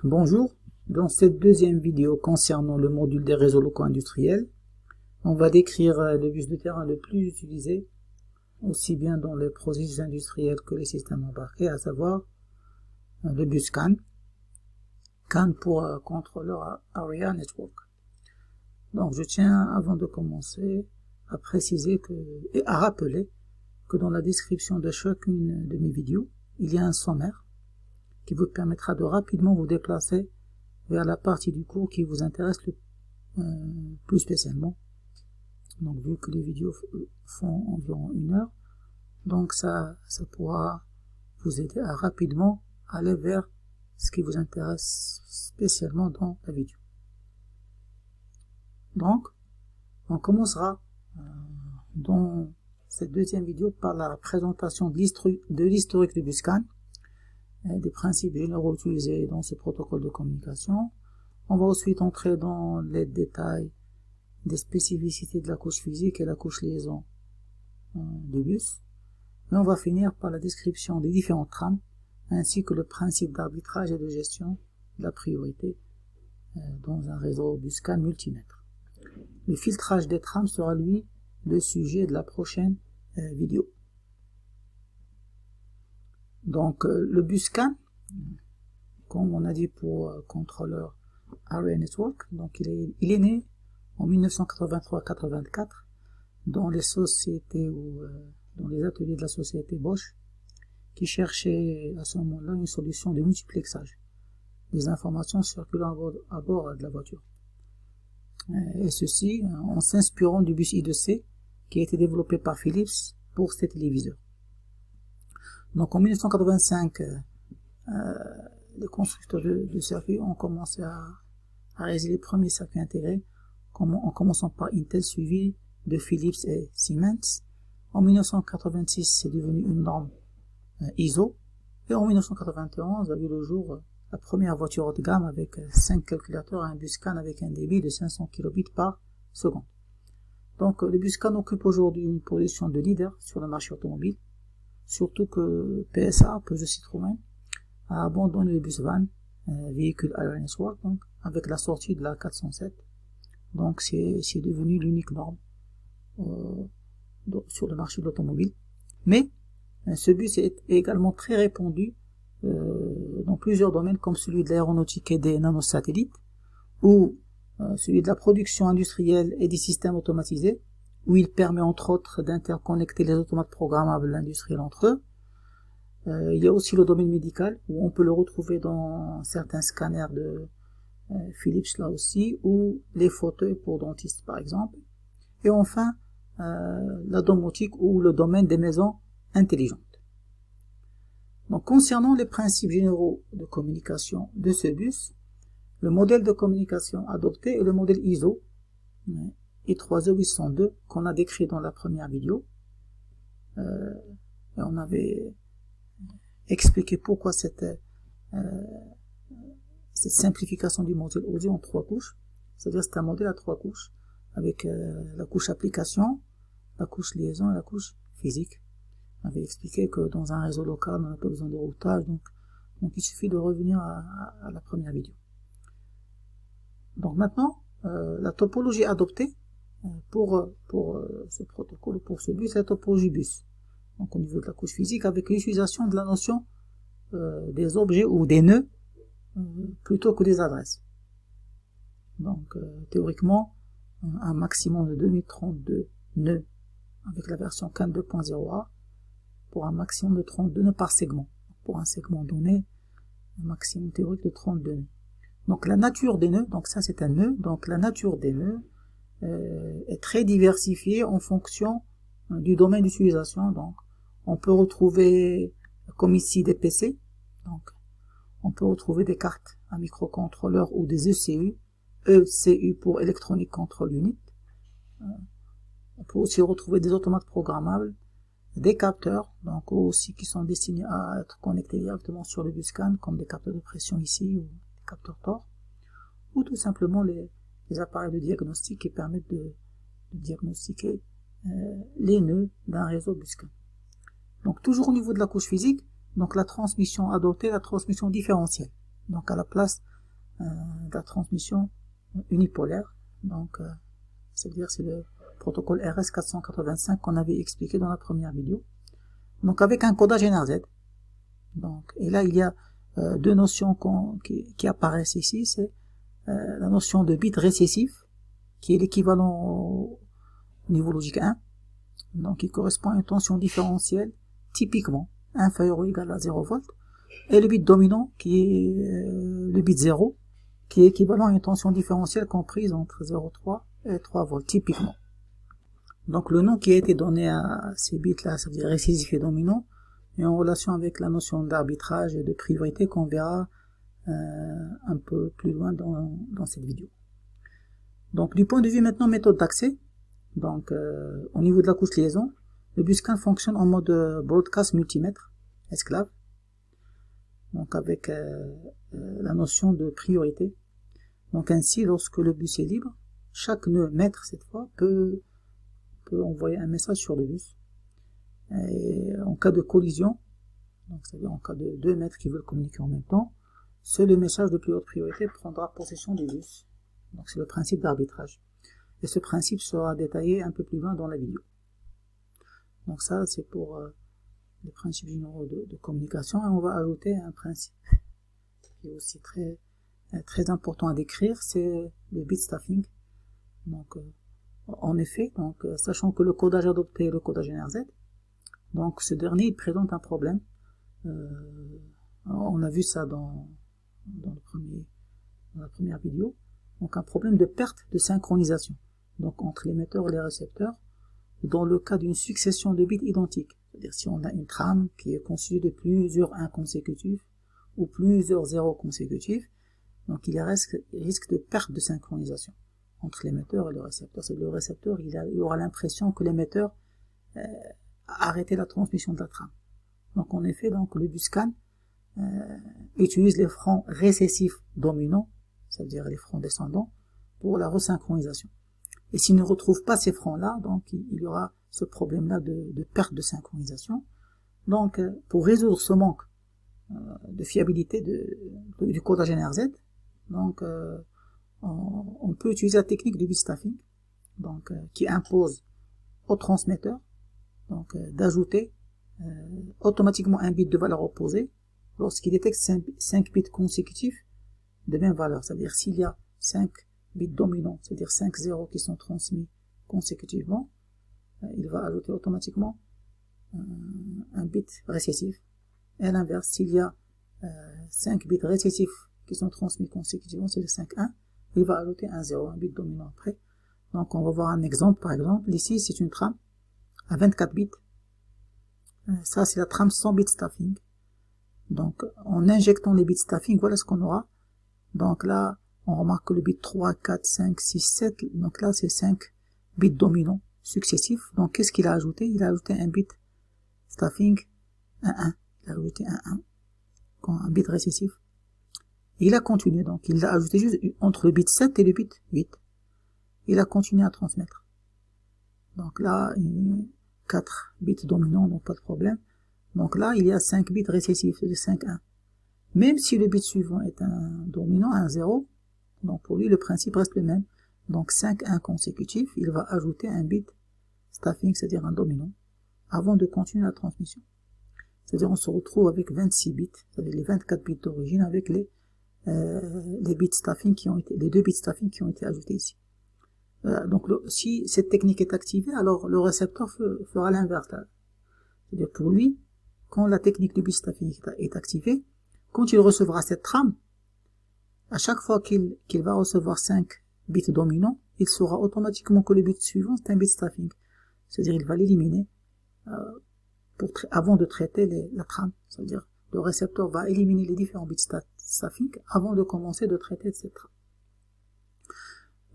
Bonjour, dans cette deuxième vidéo concernant le module des réseaux locaux industriels, on va décrire le bus de terrain le plus utilisé, aussi bien dans les processus industriels que les systèmes embarqués, à savoir le bus CAN. CAN pour Controller Area Network. Donc je tiens, avant de commencer, à préciser et à rappeler que dans la description de chacune de mes vidéos, il y a un sommaire qui vous permettra de rapidement vous déplacer vers la partie du cours qui vous intéresse plus spécialement. Donc vu que les vidéos font environ 1 heure, donc ça pourra vous aider à rapidement aller vers ce qui vous intéresse spécialement dans la vidéo. Donc, on commencera dans cette deuxième vidéo par la présentation de l'historique du bus CAN, des principes généraux utilisés dans ce protocole de communication. On va ensuite entrer dans les détails des spécificités de la couche physique et la couche liaison du bus. Et on va finir par la description des différentes trames, ainsi que le principe d'arbitrage et de gestion de la priorité dans un réseau bus CAN multimètre. Le filtrage des trames sera, lui, le sujet de la prochaine vidéo. Donc, le bus CAN, comme on a dit pour Controller Area Network, donc il est né en 1983-84 dans les sociétés ou dans les ateliers de la société Bosch, qui cherchait à ce moment-là une solution de multiplexage des informations circulant à bord de la voiture. Et ceci en s'inspirant du bus I2C qui a été développé par Philips pour ces téléviseurs. Donc en 1985, les constructeurs de circuits ont commencé à réaliser les premiers circuits intégrés, en commençant par Intel, suivi de Philips et Siemens. En 1986, c'est devenu une norme ISO, et en 1991 a vu le jour la première voiture haut de gamme avec 5 calculateurs et un bus CAN avec un débit de 500 kilobits par seconde. Donc le bus CAN occupe aujourd'hui une position de leader sur le marché automobile, surtout que PSA, Peugeot Citroën, a abandonné le bus van, véhicule Area Network, donc, avec la sortie de la 407. Donc c'est devenu l'unique norme sur le marché de l'automobile. Mais ce bus est également très répandu dans plusieurs domaines comme celui de l'aéronautique et des nanosatellites, ou celui de la production industrielle et des systèmes automatisés, où il permet entre autres d'interconnecter les automates programmables industriels entre eux. Il y a aussi le domaine médical, où on peut le retrouver dans certains scanners de Philips là aussi, ou les fauteuils pour dentistes par exemple. Et enfin, la domotique ou le domaine des maisons intelligentes. Donc, concernant les principes généraux de communication de ce bus, le modèle de communication adopté est le modèle ISO, I3E802, qu'on a décrit dans la première vidéo. Et on avait expliqué pourquoi cette simplification du modèle OSI en 3 couches. C'est-à-dire c'est un modèle à 3 couches, avec la couche application, la couche liaison et la couche physique. On avait expliqué que dans un réseau local, on n'a pas besoin de routage, donc il suffit de revenir à la première vidéo. Donc maintenant, la topologie adoptée pour ce protocole, pour ce bus, c'est la topologie bus. Donc au niveau de la couche physique, avec l'utilisation de la notion des objets ou des nœuds plutôt que des adresses. Donc théoriquement, un maximum de 2032 nœuds avec la version CAN 2.0a pour un maximum de 32 nœuds par segment. Pour un segment donné, un maximum théorique de 32 nœuds. Donc la nature des nœuds, donc ça c'est un nœud, donc la nature des nœuds est très diversifiée en fonction du domaine d'utilisation. Donc on peut retrouver, comme ici, des PC, donc on peut retrouver des cartes à microcontrôleur ou des ECU, ECU pour Electronic Control Unit. On peut aussi retrouver des automates programmables, des capteurs, donc aussi qui sont destinés à être connectés directement sur le bus CAN, comme des capteurs de pression ici, ou des capteurs TOR, ou tout simplement les appareils de diagnostic qui permettent de diagnostiquer les nœuds d'un réseau bus CAN. Donc toujours au niveau de la couche physique, donc la transmission adoptée, la transmission différentielle. Donc à la place de la transmission unipolaire. Donc, c'est-à-dire c'est le protocole RS485 qu'on avait expliqué dans la première vidéo. Donc, avec un codage NRZ. Donc, et là, il y a deux notions qui apparaissent ici. C'est la notion de bit récessif, qui est l'équivalent au niveau logique 1. Donc, il correspond à une tension différentielle typiquement inférieure ou égale à 0 volts. Et le bit dominant, qui est le bit 0, qui est équivalent à une tension différentielle comprise entre 0,3 et 3 volts, typiquement. Donc, le nom qui a été donné à ces bits-là, c'est-à-dire récessif et dominant, est en relation avec la notion d'arbitrage et de priorité qu'on verra un peu plus loin dans cette vidéo. Donc, du point de vue maintenant méthode d'accès, donc au niveau de la couche liaison, le BusScan fonctionne en mode broadcast multimètre, esclave, donc avec la notion de priorité. Donc ainsi, lorsque le bus est libre, chaque nœud maître cette fois peut envoyer un message sur le bus. Et en cas de collision, donc c'est-à-dire en cas de deux maîtres qui veulent communiquer en même temps, seul le message de plus haute priorité prendra possession du bus. Donc c'est le principe d'arbitrage. Et ce principe sera détaillé un peu plus loin dans la vidéo. Donc ça c'est pour les principes généraux de communication. Et on va ajouter un principe qui est aussi très important à décrire, c'est le bit staffing. Donc en effet, donc sachant que le codage adopté est le codage NRZ, donc ce dernier il présente un problème. On a vu ça dans la première vidéo. Donc un problème de perte de synchronisation, donc entre l'émetteur et les récepteurs, dans le cas d'une succession de bits identiques. C'est-à-dire si on a une trame qui est constituée de plusieurs 1 consécutifs ou plusieurs 0 consécutifs, donc il y a risque de perte de synchronisation entre l'émetteur et le récepteur. C'est le récepteur, il aura l'impression que l'émetteur a arrêté la transmission de la trame. Donc en effet, donc le BusScan utilise les fronts récessifs dominants, c'est-à-dire les fronts descendants, pour la resynchronisation. Et s'il ne retrouve pas ces fronts-là, donc il y aura ce problème-là de perte de synchronisation. Donc pour résoudre ce manque de fiabilité du codage NRZ, donc on peut utiliser la technique du bit staffing, donc qui impose au transmetteur donc d'ajouter automatiquement un bit de valeur opposée lorsqu'il détecte 5 bits consécutifs de même valeur. C'est-à-dire s'il y a 5 bits dominants, c'est-à-dire 5 zéros qui sont transmis consécutivement, il va ajouter automatiquement un bit récessif. Et à l'inverse, s'il y a 5 bits récessifs qui sont transmis consécutivement, c'est-à-dire 5 1, il va ajouter un 0, un bit dominant après. Donc on va voir un exemple par exemple. Ici c'est une trame à 24 bits. Ça c'est la trame sans bit staffing. Donc en injectant les bits staffing, voilà ce qu'on aura. Donc là on remarque que le bit 3, 4, 5, 6, 7, donc là c'est 5 bits dominants successifs. Donc qu'est-ce qu'il a ajouté? Il a ajouté un bit staffing 1, 1. Il a ajouté un bit récessif. Et il a continué, donc il l'a ajouté juste entre le bit 7 et le bit 8. Il a continué à transmettre. Donc là, 4 bits dominants, donc pas de problème. Donc là, il y a 5 bits récessifs, c'est 5, 1. Même si le bit suivant est un dominant, un 0, donc pour lui, le principe reste le même. Donc 5, 1 consécutifs, il va ajouter un bit staffing, c'est-à-dire un dominant, avant de continuer la transmission. C'est-à-dire on se retrouve avec 26 bits, c'est-à-dire les 24 bits d'origine avec les bits staffing les 2 bits staffing qui ont été ajoutés ici. Donc si cette technique est activée, alors le récepteur fera l'inverse. C'est-à-dire pour lui, quand la technique du bit staffing est activée, quand il recevra cette trame, à chaque fois qu'il va recevoir 5 bits dominants, il saura automatiquement que le bit suivant c'est un bit staffing. C'est-à-dire il va l'éliminer avant de traiter la trame. C'est-à-dire le récepteur va éliminer les différents bits staffing avant de commencer de traiter cette trame.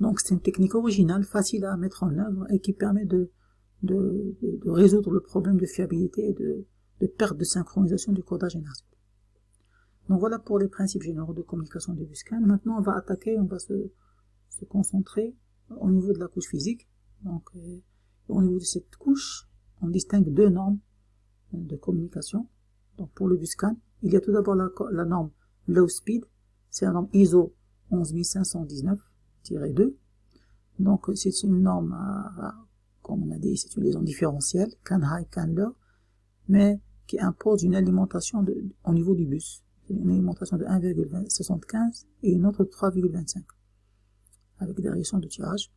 Donc c'est une technique originale, facile à mettre en œuvre et qui permet de résoudre le problème de fiabilité et de perte de synchronisation du codage NRZ. Donc voilà pour les principes généraux de communication du BusScan. Maintenant on va se concentrer au niveau de la couche physique. Donc au niveau de cette couche, on distingue deux normes de communication. Donc pour le BusScan, il y a tout d'abord la norme low speed, c'est la norme ISO 11519-2. Donc c'est une norme, comme on a dit, c'est une liaison différentielle, can high, can low, mais qui impose une alimentation au niveau du bus. Une alimentation de 1,75 et une autre de 3,25, avec des réactions de tirage.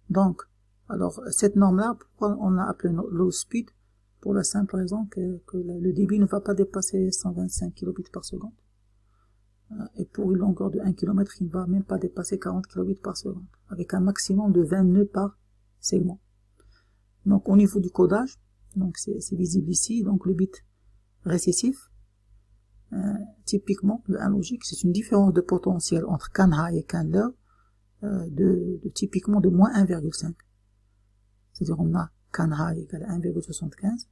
Donc, alors, cette norme-là, pourquoi on l'a appelée low speed? Pour la simple raison que le débit ne va pas dépasser 125 kilobits par seconde. Et pour une longueur de 1 km, il ne va même pas dépasser 40 kilobits par seconde, avec un maximum de 20 nœuds par segment. Donc, au niveau du codage, donc c'est visible ici, donc le bit récessif, typiquement, le 1 logique, c'est une différence de potentiel entre can high et can low, typiquement de moins 1,5. C'est-à-dire, on a can high égale à 1,75,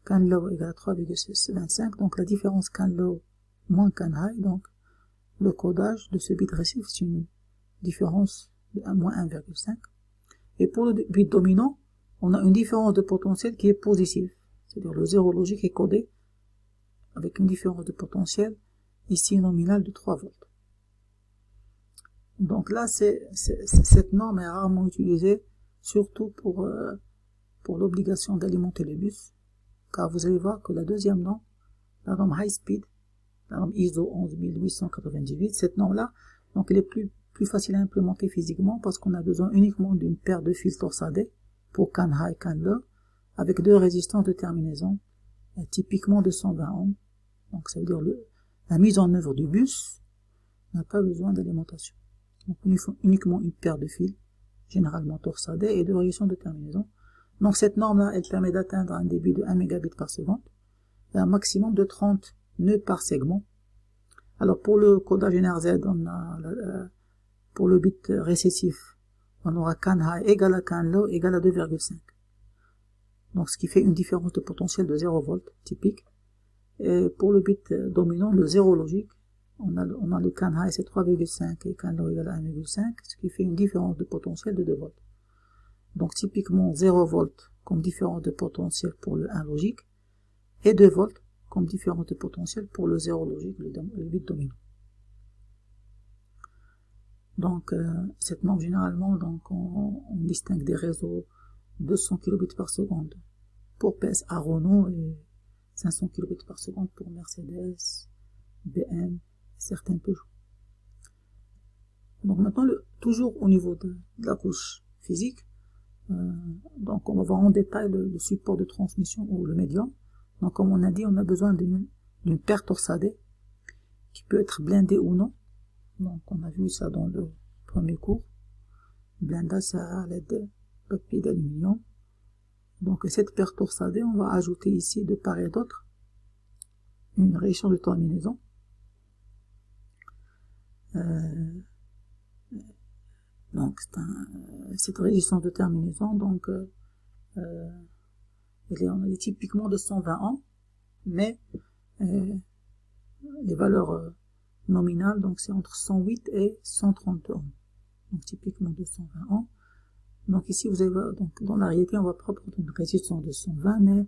can low égale à 3,25, donc la différence can low moins can high, donc le codage de ce bit récessif, c'est une différence de moins 1,5. Et pour le bit dominant, on a une différence de potentiel qui est positive. C'est-à-dire le 0 logique est codé avec une différence de potentiel ici nominale de 3 volts. Donc là, cette norme est rarement utilisée, surtout pour l'obligation d'alimenter le bus, car vous allez voir que la deuxième norme, la norme high speed, la norme ISO 11898, cette norme-là, donc elle est plus facile à implémenter physiquement parce qu'on a besoin uniquement d'une paire de fils torsadés pour can high, can low, avec 2 résistances de terminaison, typiquement de 120 ohms. Donc ça veut dire la mise en œuvre du bus n'a pas besoin d'alimentation. Donc uniquement une paire de fils, généralement torsadés, et 2 résistances de terminaison. Donc cette norme-là, elle permet d'atteindre un débit de 1 mégabit par seconde, et un maximum de 30 nœuds par segment. Alors pour le codage NRZ, on a pour le bit récessif, on aura can high égale à can low égale à 2,5. Donc ce qui fait une différence de potentiel de 0 volts typique. Et pour le bit dominant, le 0 logique, on a le can high c'est 3,5 et can low égale à 1,5, ce qui fait une différence de potentiel de 2 volts. Donc typiquement 0 volts comme différence de potentiel pour le 1 logique et 2 volts comme différence de potentiel pour le 0 logique, le bit dominant. Donc cette norme généralement, donc on distingue des réseaux 200 kilobits par seconde pour PSA Renault et 500 kilobits par seconde pour Mercedes, BM, certains Peugeot. Donc maintenant, toujours au niveau de la couche physique, donc on va voir en détail le support de transmission ou le médium. Donc comme on a dit, on a besoin d'une paire torsadée qui peut être blindée ou non. Donc on a vu ça dans le premier cours. Blindage à l'aide de papier d'aluminium. Donc cette paire torsadée, on va ajouter ici de part et d'autre une réaction de terminaison. Donc cette résistance de terminaison, donc on est typiquement de 120 ohms, mais les valeurs nominales, donc c'est entre 108 et 130 ohms. Donc typiquement de 120 ohms. Donc ici vous avez, donc dans la réalité on va pas prendre une résistance de 120, mais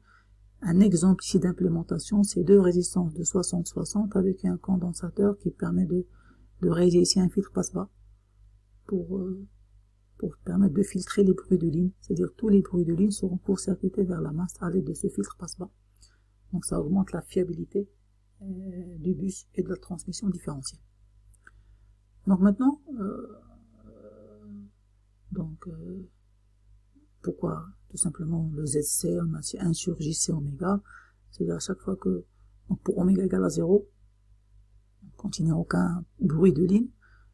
un exemple ici d'implémentation, c'est 2 résistances de 60-60 avec un condensateur qui permet de réaliser ici un filtre passe-bas pour permettre de filtrer les bruits de ligne, c'est-à-dire tous les bruits de ligne seront court-circuités vers la masse à l'aide de ce filtre passe-bas. Donc ça augmente la fiabilité du bus et de la transmission différentielle. Donc maintenant, pourquoi tout simplement le ZC, on a 1 sur JC oméga, c'est-à-dire à chaque fois que, donc pour oméga égale à 0, quand il n'y a aucun bruit de ligne,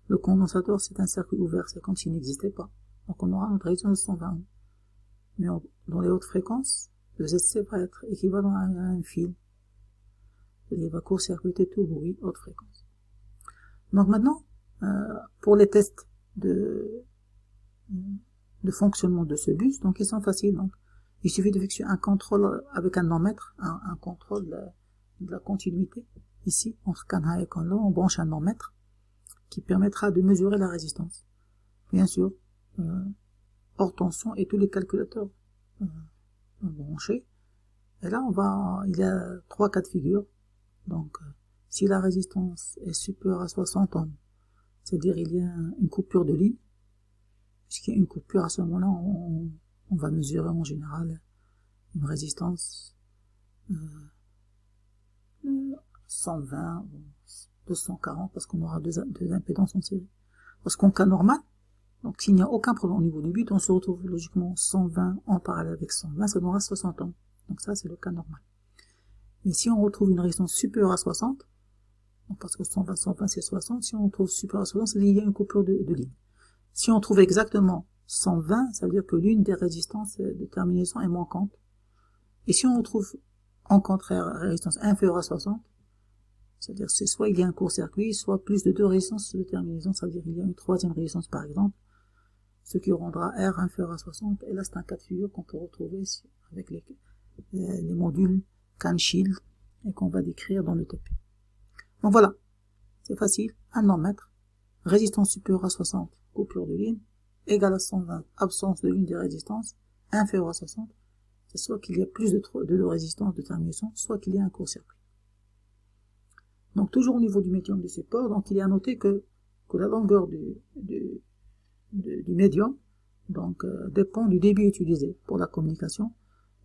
le condensateur c'est un circuit ouvert, c'est comme s'il n'existait pas. Donc on aura notre résistance de 120. Mais dans les hautes fréquences, le ZC va être équivalent à un fil. Il va court-circuiter tout bruit haute fréquence. Donc maintenant, pour les tests de fonctionnement de ce bus, donc ils sont faciles. Donc il suffit d'effectuer un contrôle avec un non-mètre, un contrôle de la continuité. Ici, entre can high et can low, on branche un non-mètre qui permettra de mesurer la résistance. Bien sûr, hors tension et tous les calculateurs branchés. Et là, il y a 3 cas de figure. Donc, si la résistance est supérieure à 60 ohms, c'est-à-dire il y a une coupure de ligne. Puisqu'il y a une coupure, à ce moment-là, on va mesurer en général une résistance 120 ou 240 parce qu'on aura deux impédances en série. Parce qu'en cas normal, donc s'il n'y a aucun problème au niveau du but, on se retrouve logiquement 120 en parallèle avec 120, ça donnera 60 ohms. Donc ça, c'est le cas normal. Mais si on retrouve une résistance supérieure à 60, donc parce que 120 c'est 60, si on trouve supérieur à 60, c'est-à-dire qu'il y a une coupure de ligne. Si on trouve exactement 120, ça veut dire que l'une des résistances de terminaison est manquante. Et si on retrouve en contraire résistance inférieure à 60, c'est-à-dire c'est soit il y a un court-circuit, soit plus de 2 résistances de terminaison, ça veut dire qu'il y a une troisième résistance par exemple, ce qui rendra R inférieur à 60, et là c'est un cas de figure qu'on peut retrouver avec les modules CAN-SHIELD et qu'on va décrire dans le TP. Donc voilà, c'est facile, 1 ohmmètre, résistance supérieure à 60, coupure de ligne, égale à 120, absence de l'une des résistances, inférieure à 60, c'est soit qu'il y a plus de résistance de terminaison, soit qu'il y a un court-circuit. Donc toujours au niveau du médium de support, donc il est à noter que la longueur du médium donc dépend du débit utilisé pour la communication.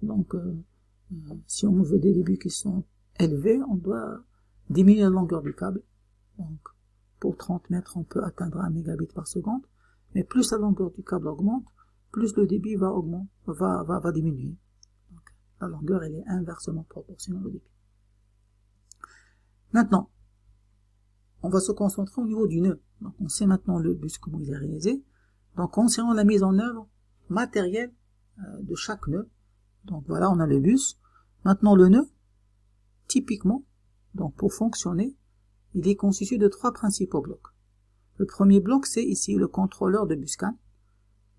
Donc si on veut des débits qui sont élevés, on doit diminuer la longueur du câble. Donc pour 30 mètres, on peut atteindre 1 mégabit par seconde, mais plus la longueur du câble augmente, plus le débit va diminuer. Donc, la longueur elle est inversement proportionnelle au débit. Maintenant, on va se concentrer au niveau du nœud. Donc, on sait maintenant le bus, comment il est réalisé. Donc, concernant la mise en œuvre matérielle de chaque nœud. Donc, voilà, on a le bus. Maintenant, le nœud, typiquement, donc pour fonctionner, il est constitué de 3 principaux blocs. Le premier bloc, c'est ici le contrôleur de BusCAN.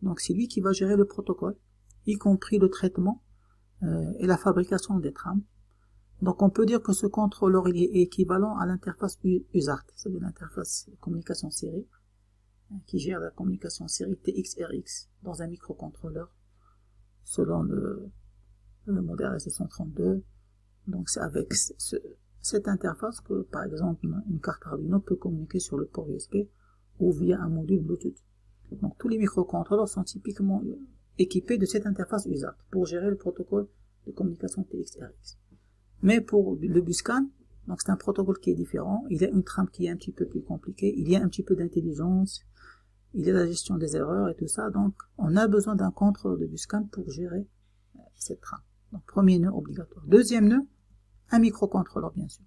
Donc, c'est lui qui va gérer le protocole, y compris le traitement et la fabrication des trames. Donc on peut dire que ce contrôleur il est équivalent à l'interface USART, c'est-à-dire l'interface de communication série, qui gère la communication série TX-RX dans un microcontrôleur, selon le modèle RS232. Donc c'est avec cette interface que, par exemple, une carte Arduino peut communiquer sur le port USB ou via un module Bluetooth. Donc tous les microcontrôleurs sont typiquement équipés de cette interface USART pour gérer le protocole de communication TX-RX. Mais pour le BusCAN, donc c'est un protocole qui est différent, il y a une trame qui est un petit peu plus compliquée, il y a un petit peu d'intelligence, il y a la gestion des erreurs et tout ça, donc on a besoin d'un contrôleur de BusCAN pour gérer cette trame. Donc premier nœud obligatoire. Deuxième nœud, un microcontrôleur bien sûr,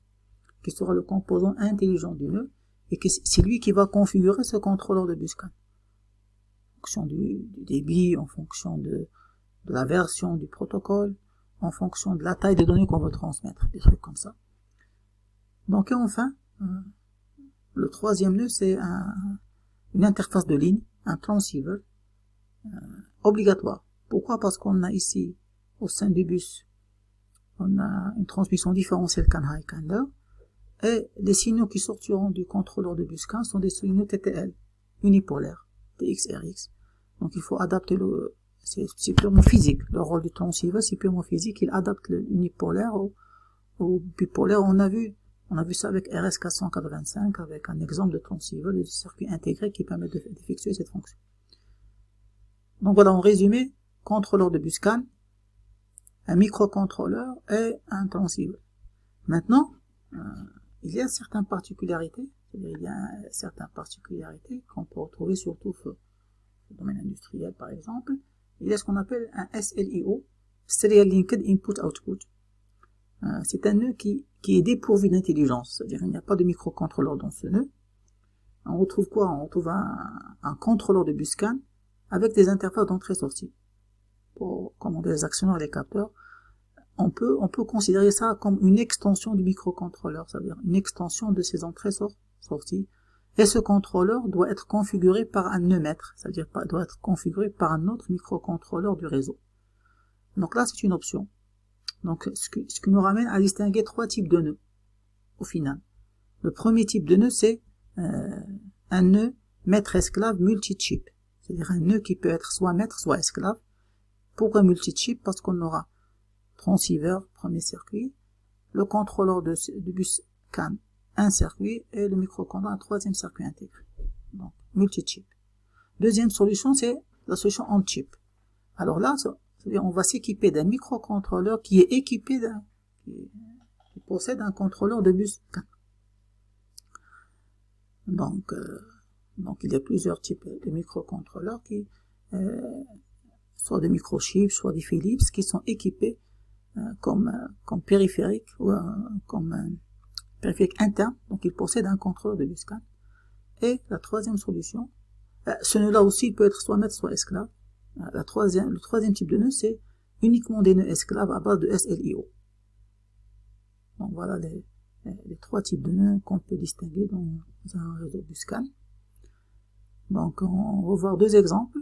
qui sera le composant intelligent du nœud, et c'est lui qui va configurer ce contrôleur de BusCAN. En fonction du débit, en fonction de la version du protocole, en fonction de la taille des données qu'on veut transmettre, des trucs comme ça. Donc et enfin, le troisième nœud, c'est une interface de ligne, un transceiver, obligatoire. Pourquoi? Parce qu'on a ici, au sein du bus, on a une transmission différentielle CAN-high, CAN-low, et les signaux qui sortiront du contrôleur de BusCAN sont des signaux TTL, unipolaires, TX-RX. Donc il faut adapter c'est purement physique. Le rôle du transceiver, c'est purement physique. Il adapte l'unipolaire au bipolaire. On a vu ça avec RS485, avec un exemple de transceiver, de circuit intégré qui permet d'effectuer cette fonction. Donc voilà, en résumé, contrôleur de BusCAN, un microcontrôleur et un transceiver. Maintenant, il y a certaines particularités. Il y a certaines particularités qu'on peut retrouver surtout dans le domaine industriel par exemple. Il y a ce qu'on appelle un SLIO, Serial Linked Input Output. C'est un nœud qui est dépourvu d'intelligence, c'est-à-dire qu'il n'y a pas de microcontrôleur dans ce nœud. On retrouve quoi? On retrouve un contrôleur de BusCAN avec des interfaces d'entrée-sortie pour commander les actionneurs et les capteurs. On peut considérer ça comme une extension du microcontrôleur, c'est-à-dire une extension de ces entrées-sorties. Et ce contrôleur doit être configuré par un nœud maître, c'est-à-dire doit être configuré par un autre microcontrôleur du réseau. Donc là, c'est une option. Donc, ce qui nous ramène à distinguer 3 types de nœuds, au final. Le premier type de nœud, c'est un nœud maître-esclave multi-chip. C'est-à-dire un nœud qui peut être soit maître, soit esclave. Pourquoi multi-chip? Parce qu'on aura transceiver, premier circuit, le contrôleur de bus CAN, un circuit, et le microcontrôleur, un troisième circuit intégré. multi-chip. Deuxième solution, c'est la solution on-chip. Alors là, on va s'équiper d'un microcontrôleur qui est équipé qui possède un contrôleur de bus CAN. Donc il y a plusieurs types de microcontrôleurs qui, soit des microchips, soit des Philips, qui sont équipés comme périphérique ou comme périphérique interne. Donc ils possèdent un contrôleur de bus CAN. Et la troisième solution, ce nœud-là aussi peut être soit maître, soit esclave. Le troisième type de nœud, c'est uniquement des nœuds esclaves à base de SLIO. Donc voilà les trois types de nœuds qu'on peut distinguer dans un réseau bus CAN. Donc on va voir deux exemples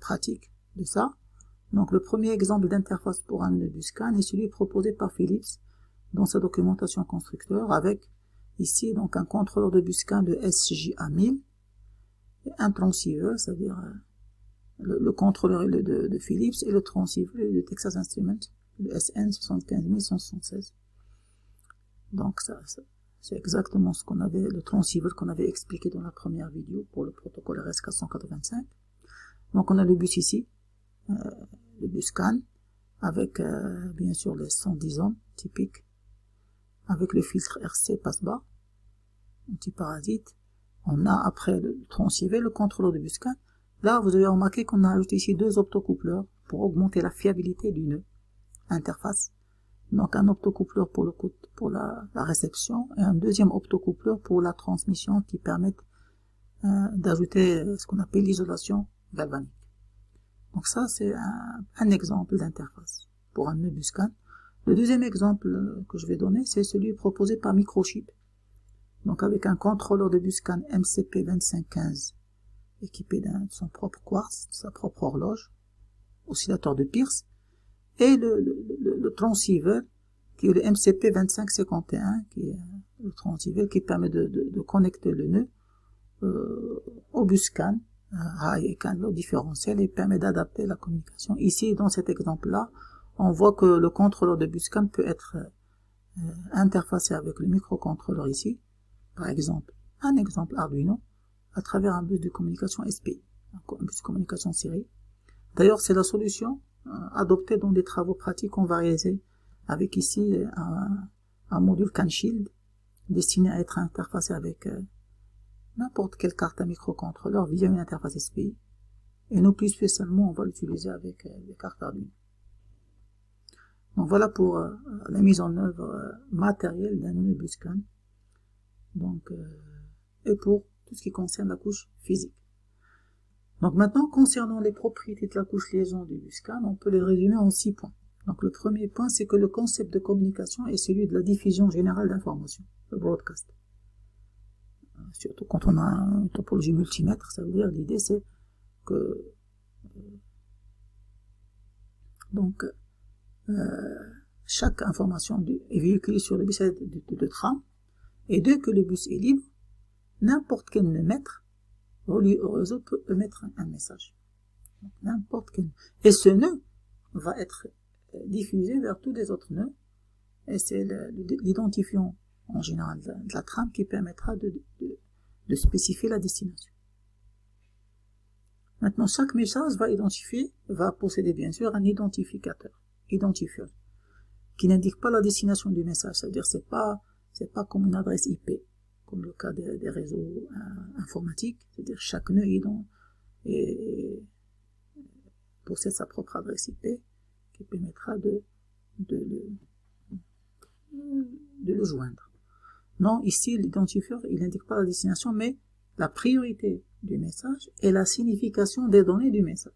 pratiques de ça. Donc le premier exemple d'interface pour un nœud bus CAN est celui proposé par Philips dans sa documentation constructeur, avec ici donc un contrôleur de bus CAN de SJA1000 et un transceiver, c'est-à-dire le contrôleur de Philips, et le transceiver de Texas Instruments, le SN75176. Donc ça c'est exactement ce qu'on avait, le transceiver qu'on avait expliqué dans la première vidéo pour le protocole RS485. Donc on a le bus ici, le bus CAN, avec bien sûr les 110 ohms typiques, avec le filtre RC passe-bas, anti-parasite. On a après le transceiver, le contrôleur de bus CAN. Là, vous avez remarqué qu'on a ajouté ici deux optocoupleurs pour augmenter la fiabilité du nœud interface. Donc un optocoupleur pour la réception et un deuxième optocoupleur pour la transmission qui permettent d'ajouter ce qu'on appelle l'isolation galvanique. Donc ça c'est un exemple d'interface pour un nœud bus CAN. Le deuxième exemple que je vais donner, c'est celui proposé par Microchip. Donc avec un contrôleur de bus CAN MCP2515 équipé de son propre quartz, de sa propre horloge, oscillateur de Pierce, et le transceiver qui est le MCP2551, qui est le transceiver qui permet de connecter le nœud au bus CAN, high et CAN low différentiel, et permet d'adapter la communication. Ici, dans cet exemple-là, on voit que le contrôleur de bus CAN peut être interfacé avec le microcontrôleur ici, par exemple, un exemple Arduino, à travers un bus de communication SPI, un bus de communication série. D'ailleurs, c'est la solution adoptée dans des travaux pratiques qu'on va réaliser avec ici un module CAN Shield destiné à être interfacé avec n'importe quelle carte à microcontrôleur via une interface SPI. Et nous, plus spécialement, on va l'utiliser avec les cartes Arduino. Donc voilà pour la mise en œuvre matérielle d'un nœud bus CAN. Donc, et pour tout ce qui concerne la couche physique. Donc maintenant, concernant les propriétés de la couche liaison du bus CAN, on peut les résumer en 6 points. Donc le premier point, c'est que le concept de communication est celui de la diffusion générale d'informations, le broadcast. Surtout quand on a une topologie multimètre, ça veut dire, l'idée c'est que chaque information est véhiculée sur le bus de tram, et dès que le bus est libre, n'importe quel nœud maître relié au réseau peut émettre un message. N'importe quel. Et ce nœud va être diffusé vers tous les autres nœuds, et c'est l'identifiant en général de la trame qui permettra de spécifier la destination. Maintenant, chaque message va posséder bien sûr un identifieur, qui n'indique pas la destination du message. C'est-à-dire, c'est pas comme une adresse IP, comme le cas des réseaux informatiques. C'est-à-dire, chaque nœud possède sa propre adresse IP, qui permettra de le joindre. Non, ici, l'identifieur, il n'indique pas la destination, mais la priorité du message et la signification des données du message.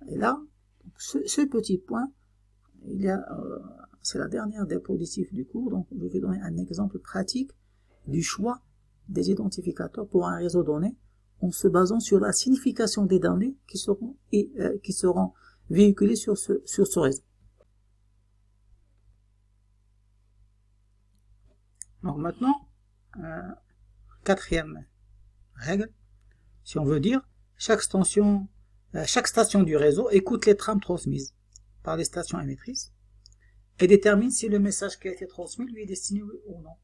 Et là, ce petit point, c'est la dernière diapositive du cours, donc je vais donner un exemple pratique du choix des identificateurs pour un réseau donné en se basant sur la signification des données qui seront véhiculées sur ce réseau. Donc maintenant, quatrième règle, si on veut dire, chaque station du réseau écoute les trames transmises par les stations émettrices et détermine si le message qui a été transmis lui est destiné ou non,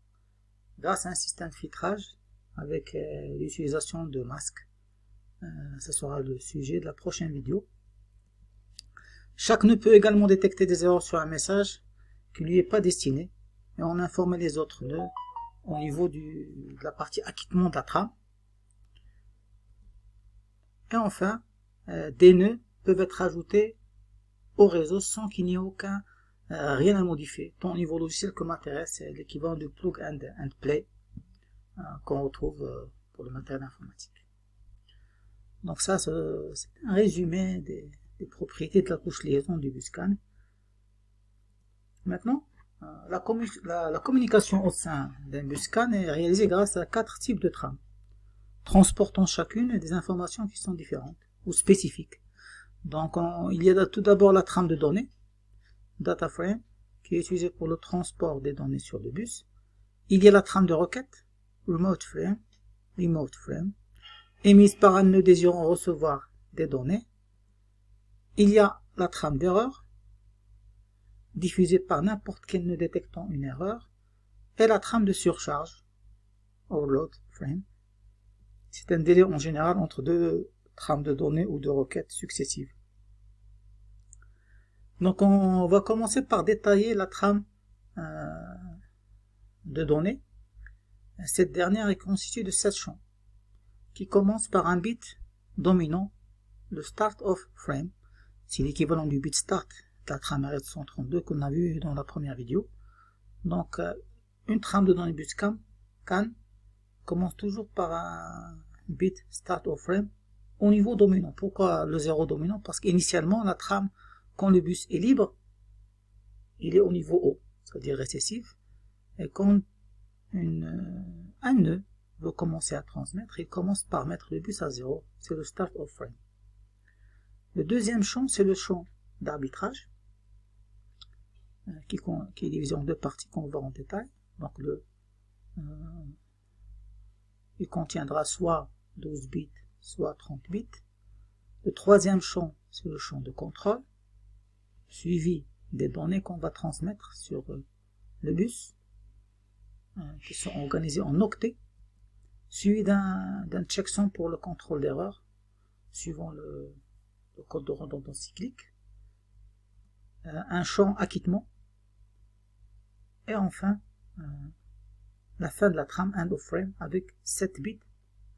grâce à un système de filtrage avec l'utilisation de masques. Ce sera le sujet de la prochaine vidéo. Chaque nœud peut également détecter des erreurs sur un message qui ne lui est pas destiné et en informer les autres nœuds au niveau de la partie acquittement de la trame. Et enfin, des nœuds peuvent être ajoutés au réseau sans qu'il n'y ait rien à modifier, tant au niveau logiciel que matériel. C'est l'équivalent du plug and play qu'on retrouve pour le matériel informatique. Donc ça, c'est un résumé des propriétés de la couche liaison du BusCAN. Maintenant, la communication au sein d'un BusCAN est réalisée grâce à 4 types de trames, transportant chacune des informations qui sont différentes ou spécifiques. Donc il y a tout d'abord la trame de données, data frame, qui est utilisée pour le transport des données sur le bus. Il y a la trame de requête, remote frame, émise par un nœud désirant recevoir des données. Il y a la trame d'erreur, diffusée par n'importe quel nœud détectant une erreur, et la trame de surcharge, overload frame. C'est un délai en général entre deux trames de données ou de requêtes successives. Donc on va commencer par détailler la trame de données. Cette dernière est constituée de 7 champs, qui commencent par un bit dominant, le start of frame. C'est l'équivalent du bit start de la trame RS232 qu'on a vu dans la première vidéo. Donc une trame de données BusCAN commence toujours par un bit start of frame au niveau dominant. Pourquoi le 0 dominant? Parce qu'initialement la trame, quand le bus est libre, il est au niveau haut, c'est-à-dire récessif, et quand un nœud veut commencer à transmettre, il commence par mettre le bus à 0, c'est le start of frame. Le deuxième champ, c'est le champ d'arbitrage, qui est divisé en deux parties qu'on va voir en détail. Donc il contiendra soit 12 bits, soit 30 bits. Le troisième champ, c'est le champ de contrôle, suivi des données qu'on va transmettre sur le bus, qui sont organisées en octets, suivi d'un checksum pour le contrôle d'erreur, suivant le code de redondance cyclique, un champ acquittement, et enfin la fin de la trame end of frame avec 7 bits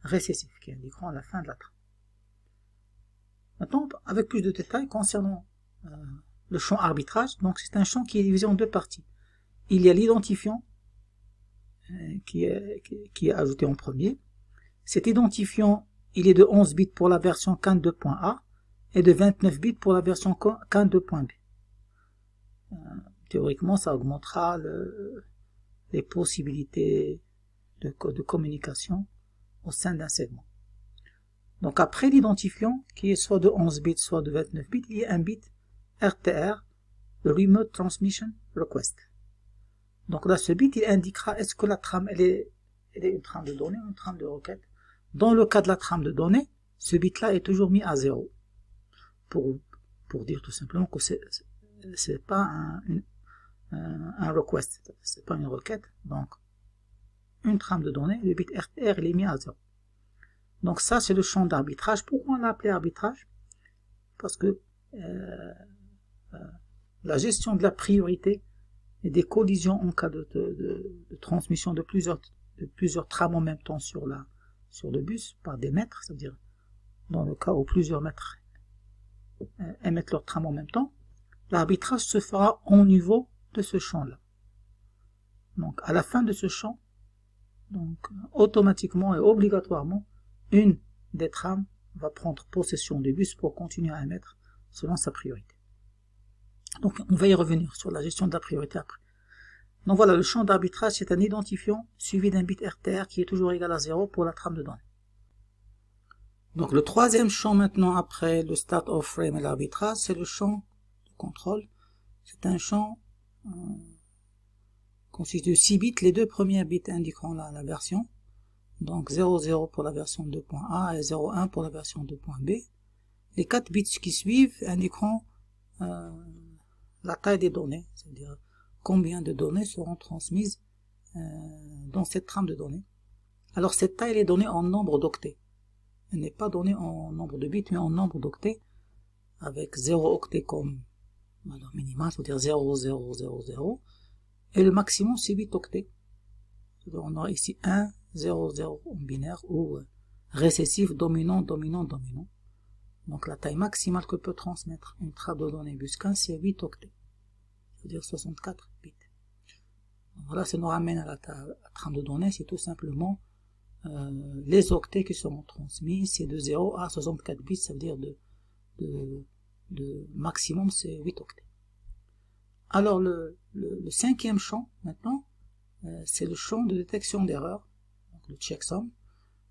récessifs qui indiqueront la fin de la trame. Maintenant, avec plus de détails concernant le champ arbitrage, donc c'est un champ qui est divisé en deux parties. Il y a l'identifiant qui est ajouté en premier. Cet identifiant, il est de 11 bits pour la version CAN 2.A et de 29 bits pour la version CAN 2.B. Théoriquement, ça augmentera les possibilités de communication au sein d'un segment. Donc après l'identifiant, qui est soit de 11 bits, soit de 29 bits, il y a un bit RTR, le Remote Transmission Request. Donc là, ce bit, il indiquera est-ce que la trame, elle est une trame de données ou une trame de requête. Dans le cas de la trame de données, ce bit-là est toujours mis à 0. Pour dire tout simplement que c'est pas un request, c'est pas une requête. Donc, une trame de données, le bit RTR, il est mis à 0. Donc ça, c'est le champ d'arbitrage. Pourquoi on l'a appelé arbitrage? Parce que la gestion de la priorité et des collisions en cas de transmission de plusieurs trames en même temps sur le bus par des mètres, c'est-à-dire dans le cas où plusieurs mètres émettent leur trame en même temps, l'arbitrage se fera au niveau de ce champ-là. Donc à la fin de ce champ, donc automatiquement et obligatoirement, une des trames va prendre possession du bus pour continuer à émettre selon sa priorité. Donc on va y revenir sur la gestion de la priorité après. Donc voilà, le champ d'arbitrage, c'est un identifiant suivi d'un bit RTR qui est toujours égal à 0 pour la trame de données. Donc le troisième champ maintenant après le start of frame et l'arbitrage, c'est le champ de contrôle. C'est un champ constitué de 6 bits, les deux premiers bits indiqueront la version. Donc 00 pour la version 2.A et 01 pour la version 2.B. Les 4 bits qui suivent indiqueront la taille des données, c'est-à-dire combien de données seront transmises dans cette trame de données. Alors cette taille elle est donnée en nombre d'octets. Elle n'est pas donnée en nombre de bits, mais en nombre d'octets, avec 0 octet comme valeur minimale, c'est-à-dire 0, 0, 0, 0, et le maximum c'est 8 octets. C'est-à-dire on aura ici 1, 0, 0 en binaire, ou récessif, dominant, dominant, dominant. Donc la taille maximale que peut transmettre une trame de données bus 15, c'est 8 octets, c'est-à-dire 64 bits. Donc voilà, ça nous ramène à la trame de données, c'est tout simplement les octets qui seront transmis, c'est de 0 à 64 bits, ça veut dire de maximum c'est 8 octets. Alors le cinquième champ maintenant, c'est le champ de détection d'erreur, le checksum.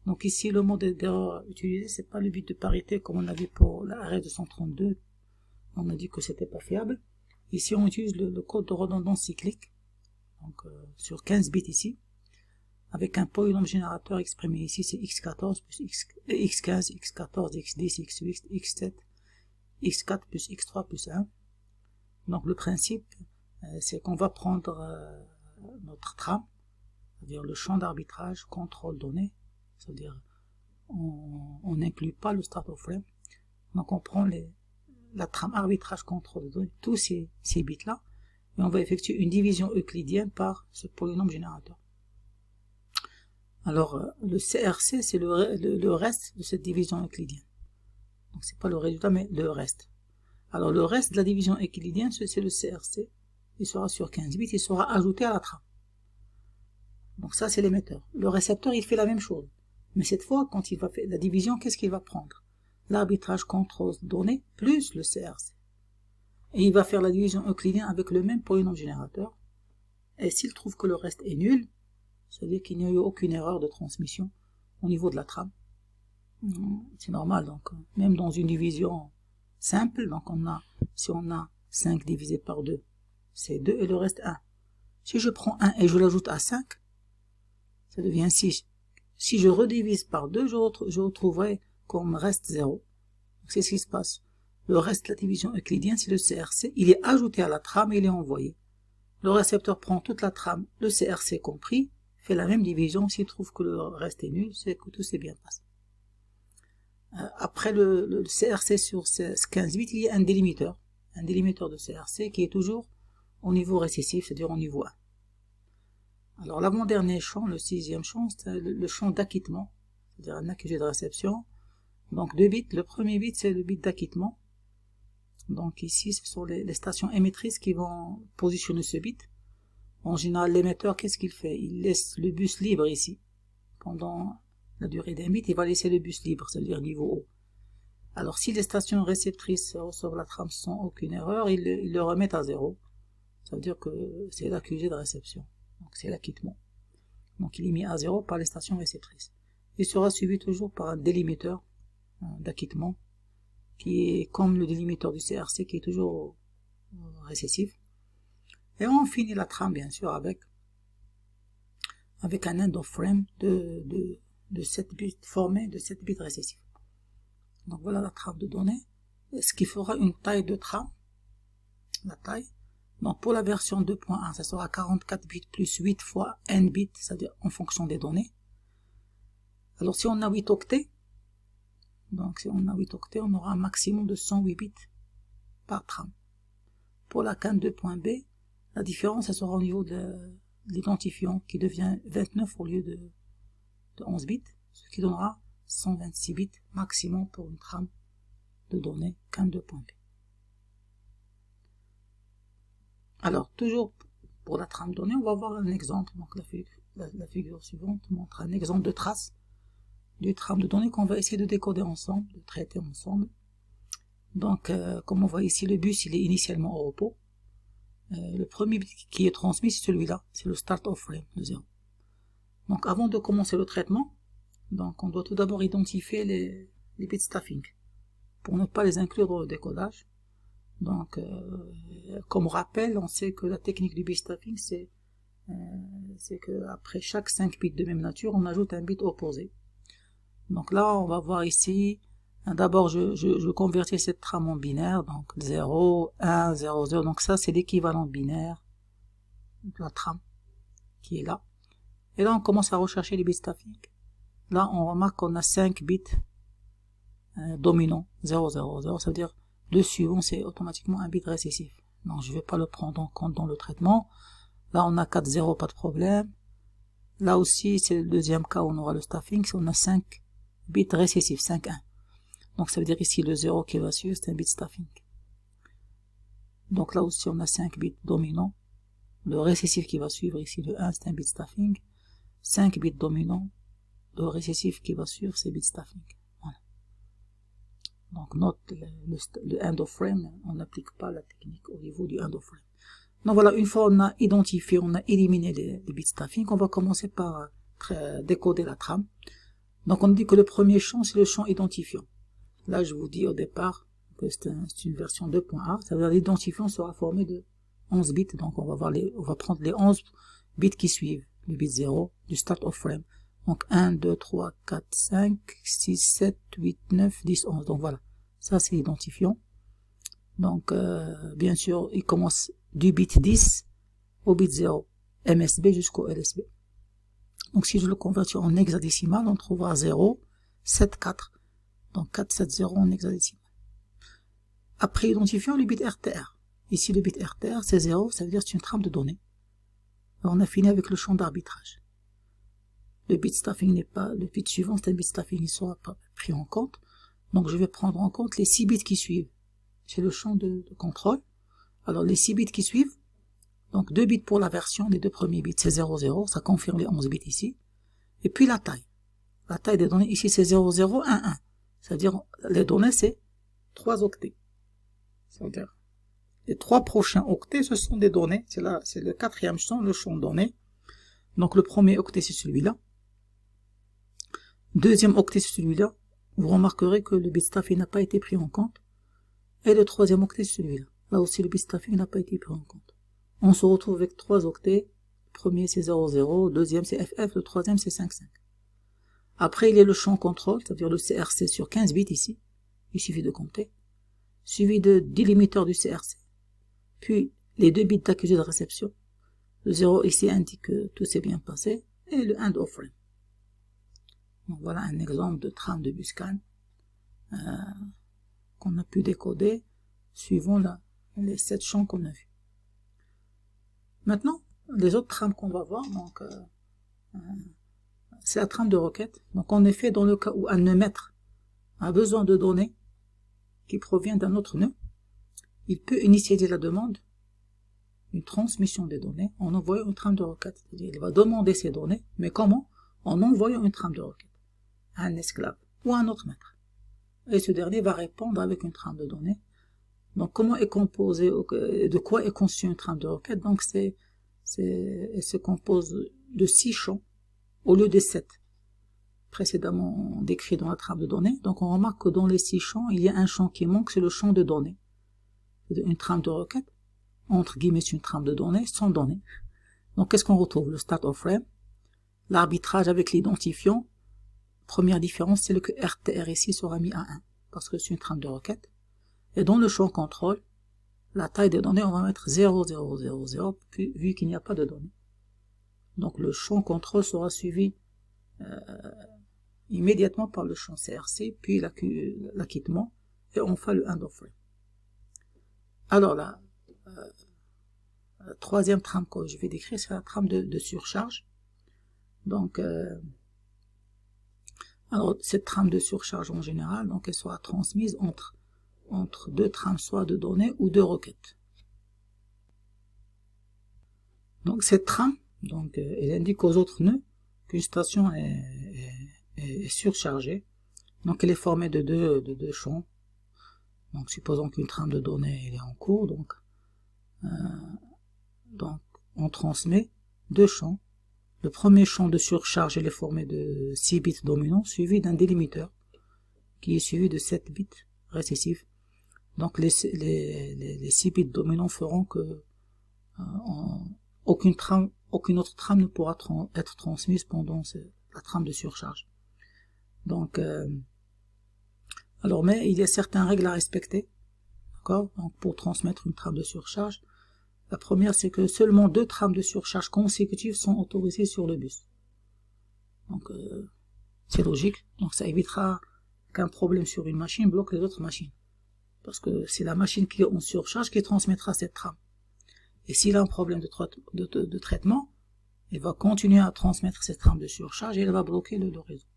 Donc ici le mode d'erreur utilisé, c'est pas le bit de parité comme on a vu pour l'arrêt 232, on a dit que c'était pas fiable. Ici on utilise le code de redondance cyclique, donc sur 15 bits ici, avec un polynôme générateur exprimé ici, c'est x14 plus x15, x14, x10, x8, x7, x4 plus x3 plus 1. Donc le principe, c'est qu'on va prendre notre trame, c'est-à-dire le champ d'arbitrage, contrôle données, c'est-à-dire on n'inclut pas le start of frame, donc on prend la trame arbitrage, contrôle de données, tous ces bits-là, et on va effectuer une division euclidienne par ce polynôme générateur. Alors le CRC, c'est le reste de cette division euclidienne. Donc c'est pas le résultat, mais le reste. Alors le reste de la division euclidienne, c'est le CRC. Il sera sur 15 bits, il sera ajouté à la trame. Donc ça, c'est l'émetteur. Le récepteur, il fait la même chose. Mais cette fois, quand il va faire la division, qu'est-ce qu'il va prendre? L'arbitrage contrôle données plus le CRC. Et il va faire la division euclidienne avec le même polynôme générateur. Et s'il trouve que le reste est nul, c'est-à-dire qu'il n'y a eu aucune erreur de transmission au niveau de la trame, c'est normal. Donc même dans une division simple, donc si on a 5 divisé par 2, c'est 2 et le reste 1. Si je prends 1 et je l'ajoute à 5, ça devient 6. Si je redivise par 2, je retrouverai comme reste 0. C'est ce qui se passe. Le reste de la division euclidienne, c'est le CRC. Il est ajouté à la trame et il est envoyé. Le récepteur prend toute la trame, le CRC compris, fait la même division. S'il trouve que le reste est nul, c'est que tout s'est bien passé. Après le CRC sur 15 bits, il y a un délimiteur de CRC qui est toujours au niveau récessif, c'est-à-dire au niveau 1. Alors l'avant-dernier champ, le sixième champ, c'est le champ d'acquittement, c'est-à-dire un accusé de réception. Donc 2 bits, le premier bit c'est le bit d'acquittement. Donc ici ce sont les stations émettrices qui vont positionner ce bit. En général l'émetteur, qu'est-ce qu'il fait? Il laisse le bus libre ici. Pendant la durée d'un bit, il va laisser le bus libre, c'est-à-dire niveau haut. Alors si les stations réceptrices reçoivent la trame sans aucune erreur, ils le remettent à 0. Ça veut dire que c'est l'accusé de réception. Donc c'est l'acquittement. Donc il est mis à 0 par les stations réceptrices. Il sera suivi toujours par un délimiteur d'acquittement qui est comme le délimiteur du CRC qui est toujours récessif. Et on finit la trame bien sûr avec un end of frame de 7 bits formé de 7 bits récessifs. Donc voilà la trame de données, ce qui fera une taille de trame, la taille. Donc pour la version 2.1, ça sera 44 bits plus 8 fois n bits, c'est-à-dire en fonction des données. Alors si on a 8 octets, on aura un maximum de 108 bits par trame. Pour la CAN 2.b, la différence, ça sera au niveau de l'identifiant qui devient 29 au lieu de 11 bits, ce qui donnera 126 bits maximum pour une trame de données CAN 2.b. Alors, toujours pour la trame donnée, on va voir un exemple. Donc la figure suivante montre un exemple de trace du trame de données qu'on va essayer de décoder ensemble, de traiter ensemble. Donc, comme on voit ici, le bus il est initialement au repos. Le premier bit qui est transmis, c'est celui-là, c'est le start of frame de 0. Donc, avant de commencer le traitement, donc on doit tout d'abord identifier les bits staffing pour ne pas les inclure dans le décodage. Donc, comme rappel, on sait que la technique du bit staffing, c'est que après chaque 5 bits de même nature, on ajoute un bit opposé. Donc là, on va voir ici, d'abord je convertis cette trame en binaire, donc 0, 1, 0, 0, donc ça c'est l'équivalent binaire de la trame qui est là. Et là on commence à rechercher les bits staffing. là on remarque qu'on a 5 bits dominants, 0, 0, 0, ça veut dire le suivant c'est automatiquement un bit récessif. Donc je ne vais pas le prendre en compte dans le traitement. Là on a 4 0, pas de problème. Là aussi c'est le deuxième cas où on aura le stuffing, on a 5 bits récessifs, 5, 1. Donc ça veut dire ici le 0 qui va suivre c'est un bit stuffing. Donc là aussi on a 5 bits dominants. Le récessif qui va suivre ici le 1 c'est un bit stuffing. 5 bits dominants. Le récessif qui va suivre c'est bit stuffing. Voilà. Donc note le end of frame, on n'applique pas la technique au niveau du end of frame. Donc voilà, une fois on a identifié, on a éliminé les bits stuffing, on va commencer par décoder la trame. Donc on dit que le premier champ c'est le champ identifiant. Là je vous dis au départ que c'est une version 2.A, ça veut dire l'identifiant sera formé de 11 bits, donc on va prendre les 11 bits qui suivent, le bit 0 du start of frame. Donc 1, 2, 3, 4, 5, 6, 7, 8, 9, 10, 11. Donc voilà, ça c'est l'identifiant. Donc bien sûr, il commence du bit 10 au bit 0, MSB jusqu'au LSB. Donc si je le convertis en hexadécimal, on trouvera 0, 7, 4. Donc 4, 7, 0 en hexadécimal. Après l'identifiant, le bit RTR. Ici le bit RTR c'est 0, ça veut dire que c'est une trame de données. Alors, on a fini avec le champ d'arbitrage. Le bit stuffing n'est pas, le bit suivant c'est un bit stuffing, il ne sera pas pris en compte. Donc je vais prendre en compte les 6 bits qui suivent. C'est le champ de contrôle. Alors les 6 bits qui suivent, donc 2 bits pour la version, les deux premiers bits c'est 0, 0, ça confirme les 11 bits ici. Et puis la taille. La taille des données ici c'est 0, 0, 1, 1. C'est-à-dire les données c'est 3 octets. C'est-à-dire les 3 prochains octets ce sont des données. C'est le quatrième champ, le champ de données. Donc le premier octet c'est celui-là. Deuxième octet c'est celui-là. Vous remarquerez que le bit stuffing n'a pas été pris en compte. Et le troisième octet c'est celui-là. Là aussi le bit stuffing n'a pas été pris en compte. On se retrouve avec 3 octets. Le premier c'est 0, 0. Le deuxième c'est FF. Le troisième c'est 5, 5. Après il y a le champ contrôle, c'est-à-dire le CRC sur 15 bits ici. Il suffit de compter. Suivi de délimiteurs du CRC. Puis les 2 bits d'accusé de réception. Le 0 ici indique que tout s'est bien passé. Et le end of frame. Donc voilà un exemple de trame de Buscan qu'on a pu décoder suivant les 7 champs qu'on a vus. Maintenant, les autres trames qu'on va voir, donc c'est la trame de requête. Donc en effet, dans le cas où un nœud maître a besoin de données qui proviennent d'un autre nœud, il peut initialiser la demande, une transmission des données, en envoyant une trame de requête. C'est-à-dire il va demander ces données, mais comment? En envoyant une trame de requête à un esclave ou à un autre maître. Et ce dernier va répondre avec une trame de données. Donc comment est composé, de quoi est conçue une trame de requête? Donc elle se compose de 6 champs au lieu des 7 précédemment décrits dans la trame de données. Donc on remarque que dans les 6 champs, il y a un champ qui manque, c'est le champ de données. Une trame de requête, entre guillemets, c'est une trame de données, sans données. Donc qu'est-ce qu'on retrouve? Le start of frame, l'arbitrage avec l'identifiant. Première différence, c'est que RTR ici sera mis à 1, parce que c'est une trame de requête. Et dans le champ contrôle, la taille des données, on va mettre 0, 0, 0, 0, puis, vu qu'il n'y a pas de données. Donc le champ contrôle sera suivi immédiatement par le champ CRC, puis l'acquittement, et enfin le end of frame. Alors la troisième trame que je vais décrire, c'est la trame de surcharge. Donc, alors cette trame de surcharge en général, donc elle sera transmise entre 2 trames, soit de données ou de requêtes. Donc cette trame, donc, elle indique aux autres nœuds qu'une station est surchargée. Donc elle est formée de deux champs. Donc supposons qu'une trame de données elle est en cours, donc on transmet 2 champs. Le premier champ de surcharge il est formé de 6 bits dominants suivi d'un délimiteur qui est suivi de 7 bits récessifs. Donc les 6 bits dominants feront que aucune autre trame ne pourra être transmise pendant la trame de surcharge. Donc alors mais il y a certaines règles à respecter, d'accord? Donc pour transmettre une trame de surcharge, la première c'est que seulement 2 trames de surcharge consécutives sont autorisées sur le bus. Donc C'est logique, donc ça évitera qu'un problème sur une machine bloque les autres machines. Parce que c'est la machine qui est en surcharge qui transmettra cette trame. Et s'il a un problème de traitement, il va continuer à transmettre cette trame de surcharge et elle va bloquer le réseau.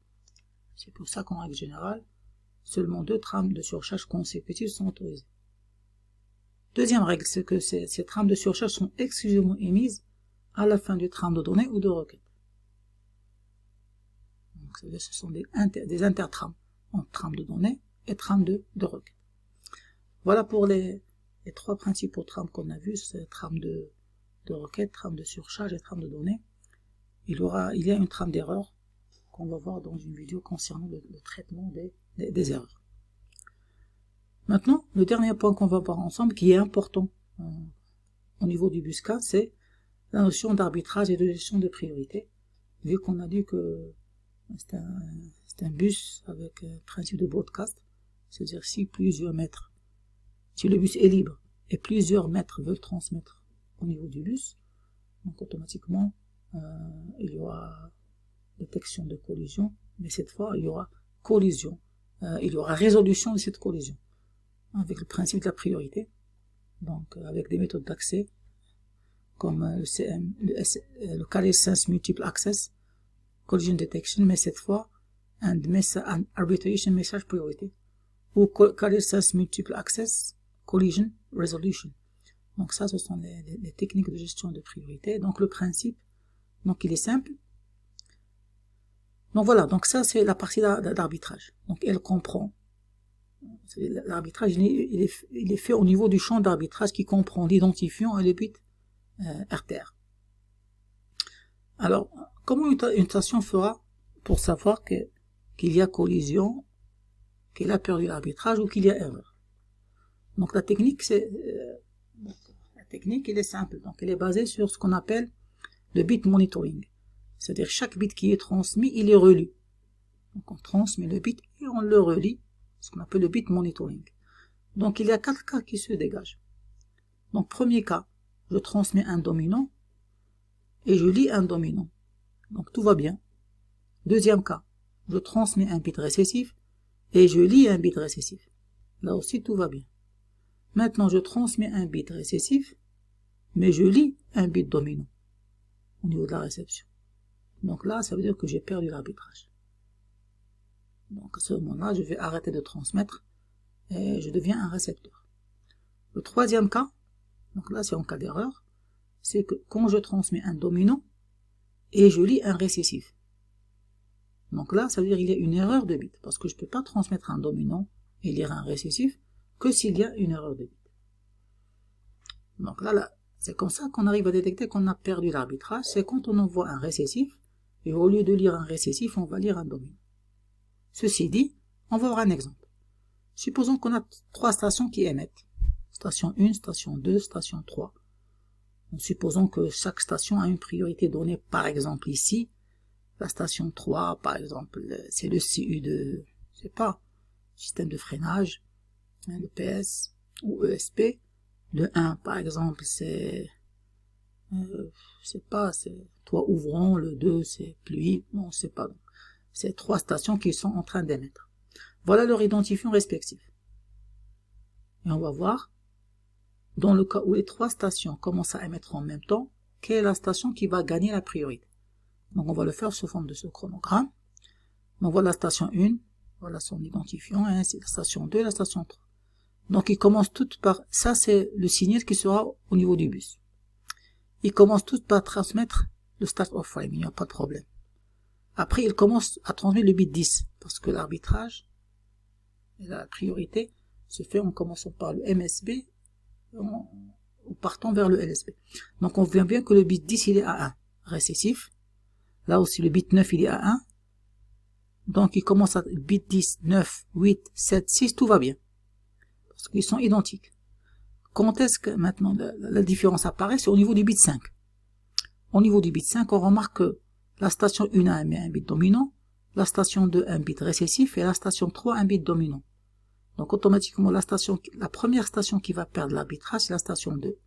C'est pour ça qu'en règle générale, seulement 2 trames de surcharge consécutives sont autorisées. Deuxième règle, c'est que ces trames de surcharge sont exclusivement émises à la fin du trame de données ou de requête. Donc, ce sont des intertrames entre trames de données et trames de requête. Voilà pour les 3 principaux trames qu'on a vus, c'est trame de requête, trame de surcharge et trame de données. Il y a une trame d'erreur qu'on va voir dans une vidéo concernant le traitement des erreurs. Maintenant, le dernier point qu'on va voir ensemble, qui est important au niveau du bus K, c'est la notion d'arbitrage et de gestion de priorité. Vu qu'on a dit que c'est un bus avec principe de broadcast, c'est-à-dire si le bus est libre et plusieurs maîtres veulent transmettre au niveau du bus, donc automatiquement il y aura détection de collision, mais cette fois il y aura collision, il y aura résolution de cette collision avec le principe de la priorité, donc avec des méthodes d'accès comme le Carrier Sense Multiple Access Collision Detection, mais cette fois un Arbitration Message Priority ou Carrier Sense Multiple Access Collision Resolution. Donc ça, ce sont les techniques de gestion de priorité. Donc le principe, donc il est simple. Donc voilà, donc ça c'est la partie d'arbitrage. Donc elle comprend, l'arbitrage il est fait au niveau du champ d'arbitrage qui comprend l'identifiant et les bits RTR. Alors, comment une station fera pour savoir qu'il y a collision, qu'il a perdu l'arbitrage ou qu'il y a erreur? Donc la technique il est simple, donc elle est basée sur ce qu'on appelle le bit monitoring. C'est-à-dire chaque bit qui est transmis, il est relu. Donc on transmet le bit et on le relie, ce qu'on appelle le bit monitoring. Donc il y a 4 cas qui se dégagent. Donc premier cas, je transmets un dominant et je lis un dominant. Donc tout va bien. Deuxième cas, je transmets un bit récessif et je lis un bit récessif. Là aussi tout va bien. Maintenant je transmets un bit récessif, mais je lis un bit dominant au niveau de la réception. Donc là, ça veut dire que j'ai perdu l'arbitrage. Donc à ce moment-là, je vais arrêter de transmettre et je deviens un récepteur. Le troisième cas, donc là c'est en cas d'erreur, c'est que quand je transmets un dominant et je lis un récessif. Donc là, ça veut dire qu'il y a une erreur de bit, parce que je ne peux pas transmettre un dominant et lire un récessif que s'il y a une erreur de bit. Donc là, c'est comme ça qu'on arrive à détecter qu'on a perdu l'arbitrage, c'est quand on envoie un récessif, et au lieu de lire un récessif, on va lire un dominant. Ceci dit, on va voir un exemple. Supposons qu'on a 3 stations qui émettent. Station 1, station 2, station 3. Supposons que chaque station a une priorité donnée, par exemple ici, la station 3, par exemple, c'est le CU de, je sais pas, système de freinage, le PS ou ESP. Le 1, par exemple, c'est, je sais pas, c'est toit ouvrant. Le 2, c'est pluie. Non, c'est pas. C'est 3 stations qui sont en train d'émettre. Voilà leur identifiant respectif. Et on va voir, dans le cas où les 3 stations commencent à émettre en même temps, quelle est la station qui va gagner la priorité. Donc on va le faire sous forme de ce chronogramme. Donc voilà la station 1, voilà son identifiant, et ainsi la station 2, la station 3. Donc ils commencent toutes par, ça c'est le signal qui sera au niveau du bus. Ils commencent toutes par transmettre le start of frame, il n'y a pas de problème. Après ils commencent à transmettre le bit 10, parce que l'arbitrage, la priorité, se fait en commençant par le MSB, en partant vers le LSB. Donc on voit bien que le bit 10 il est à 1, récessif. Là aussi le bit 9 il est à 1. Donc il commence à bit 10, 9, 8, 7, 6, tout va bien. Parce qu'ils sont identiques. Quand est-ce que maintenant la différence apparaît? C'est au niveau du bit 5. Au niveau du bit 5, on remarque que la station 1 a émis un bit dominant, la station 2 un bit récessif et la station 3 un bit dominant. Donc automatiquement la première station qui va perdre l'arbitrage, c'est la station 2.